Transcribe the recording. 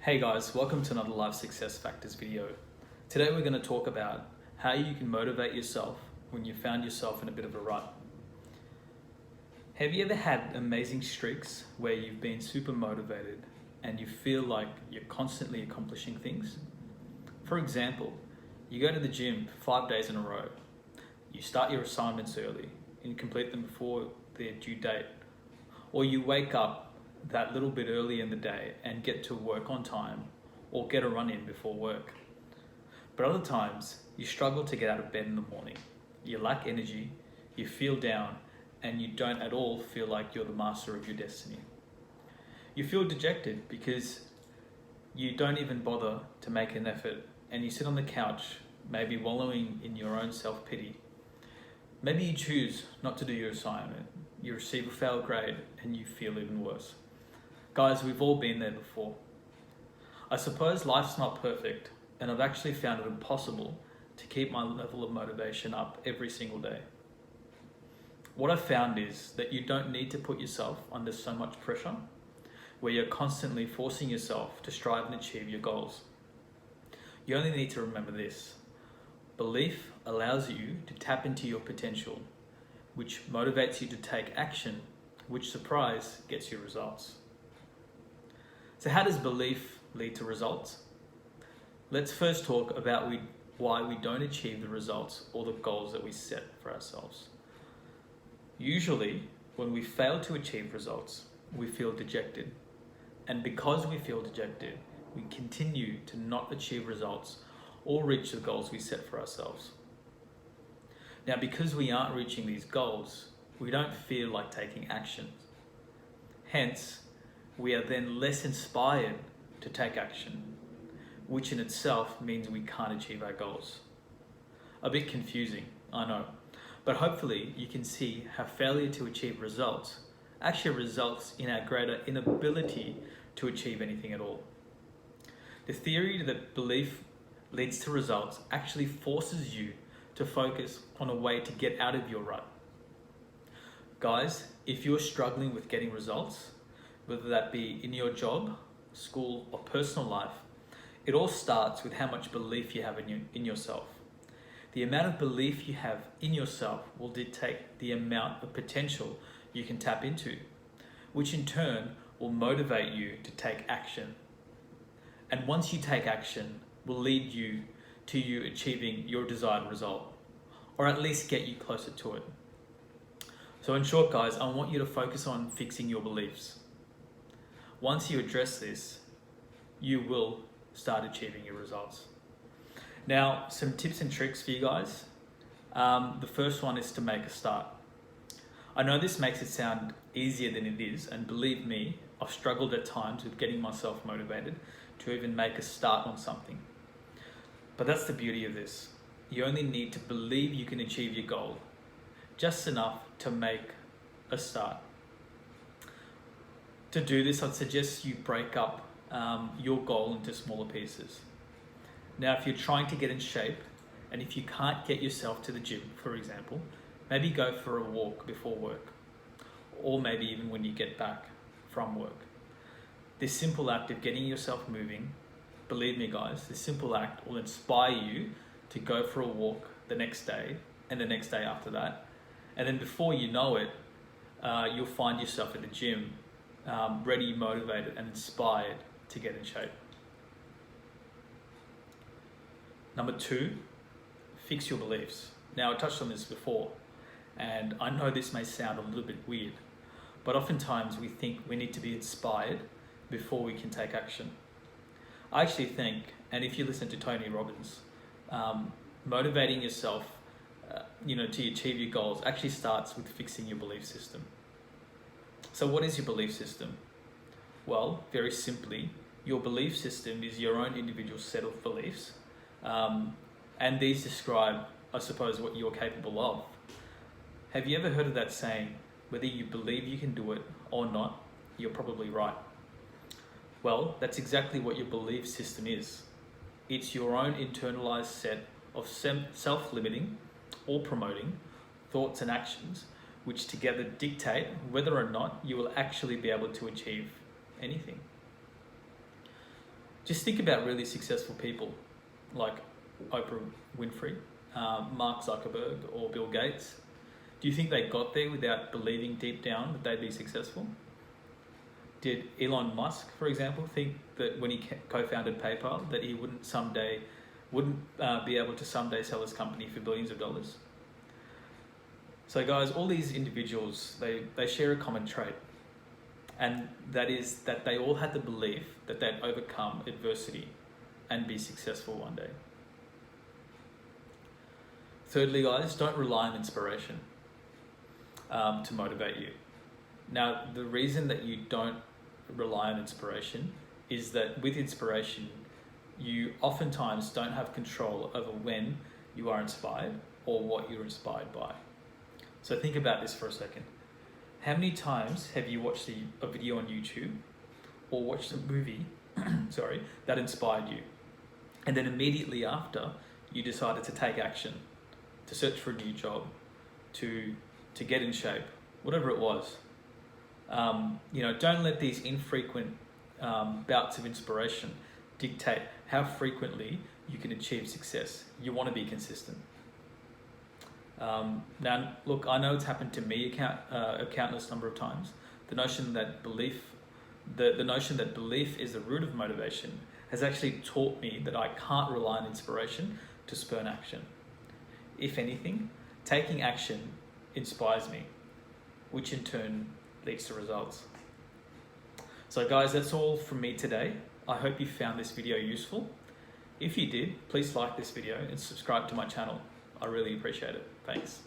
Hey guys, welcome to another Life Success Factors video. Today we're going to talk about how you can motivate yourself when you found yourself in a bit of a rut. Have you ever had amazing streaks where you've been super motivated and you feel like you're constantly accomplishing things? For example, you go to the gym 5 days in a row, you start your assignments early and complete them before their due date, or you wake up that little bit early in the day and get to work on time or get a run in before work. But other times you struggle to get out of bed in the morning. You lack energy, you feel down, and you don't at all feel like you're the master of your destiny. You feel dejected because you don't even bother to make an effort and you sit on the couch, maybe wallowing in your own self-pity. Maybe you choose not to do your assignment, you receive a failed grade and you feel even worse. Guys, we've all been there before. I suppose life's not perfect, and I've actually found it impossible to keep my level of motivation up every single day. What I've found is that you don't need to put yourself under so much pressure, where you're constantly forcing yourself to strive and achieve your goals. You only need to remember this: belief allows you to tap into your potential, which motivates you to take action, which surprise gets you results. So how does belief lead to results? Let's first talk about why we don't achieve the results or the goals that we set for ourselves. Usually, when we fail to achieve results, we feel dejected. And because we feel dejected, we continue to not achieve results or reach the goals we set for ourselves. Now, because we aren't reaching these goals, we don't feel like taking action. Hence, we are then less inspired to take action, which in itself means we can't achieve our goals. A bit confusing, I know, but hopefully you can see how failure to achieve results actually results in our greater inability to achieve anything at all. The theory that belief leads to results actually forces you to focus on a way to get out of your rut. Guys, if you're struggling with getting results, whether that be in your job, school, or personal life, it all starts with how much belief you have in yourself. The amount of belief you have in yourself will dictate the amount of potential you can tap into, which in turn will motivate you to take action. And once you take action, will lead you to you achieving your desired result, or at least get you closer to it. So in short, guys, I want you to focus on fixing your beliefs. Once you address this, you will start achieving your results. Now, some tips and tricks for you guys. The first one is to make a start. I know this makes it sound easier than it is, and believe me, I've struggled at times with getting myself motivated to even make a start on something. But that's the beauty of this. You only need to believe you can achieve your goal, just enough to make a start. To do this, I'd suggest you break up your goal into smaller pieces. Now, if you're trying to get in shape, and if you can't get yourself to the gym, for example, maybe go for a walk before work, or maybe even when you get back from work. This simple act of getting yourself moving, believe me guys, this simple act will inspire you to go for a walk the next day and the next day after that. And then before you know it, you'll find yourself at the gym, ready, motivated, and inspired to get in shape. Number 2, fix your beliefs. Now, I touched on this before, and I know this may sound a little bit weird, but oftentimes we think we need to be inspired before we can take action. I actually think, and if you listen to Tony Robbins, motivating yourself to achieve your goals actually starts with fixing your belief system. So what is your belief system? Well, very simply, your belief system is your own individual set of beliefs, and these describe, I suppose, what you're capable of. Have you ever heard of that saying, whether you believe you can do it or not, you're probably right? Well, that's exactly what your belief system is. It's your own internalized set of self-limiting or promoting thoughts and actions, which together dictate whether or not you will actually be able to achieve anything. Just think about really successful people like Oprah Winfrey, Mark Zuckerberg, or Bill Gates. Do you think they got there without believing deep down that they'd be successful? Did Elon Musk, for example, think that when he co-founded PayPal that he wouldn't be able to someday sell his company for billions of dollars? So guys, all these individuals, they share a common trait, and that is that they all had the belief that they'd overcome adversity and be successful one day. Thirdly, guys, don't rely on inspiration to motivate you. Now, the reason that you don't rely on inspiration is that with inspiration, you oftentimes don't have control over when you are inspired or what you're inspired by. So think about this for a second. How many times have you watched a video on YouTube or watched a movie that inspired you, and then immediately after you decided to take action, to search for a new job, to get in shape, whatever it was? Don't let these infrequent bouts of inspiration dictate how frequently you can achieve success. You want to be consistent. Now, look, I know it's happened to me a countless number of times. The notion that belief is the root of motivation has actually taught me that I can't rely on inspiration to spur action. If anything, taking action inspires me, which in turn leads to results. So guys, that's all from me today. I hope you found this video useful. If you did, please like this video and subscribe to my channel. I really appreciate it. Thanks.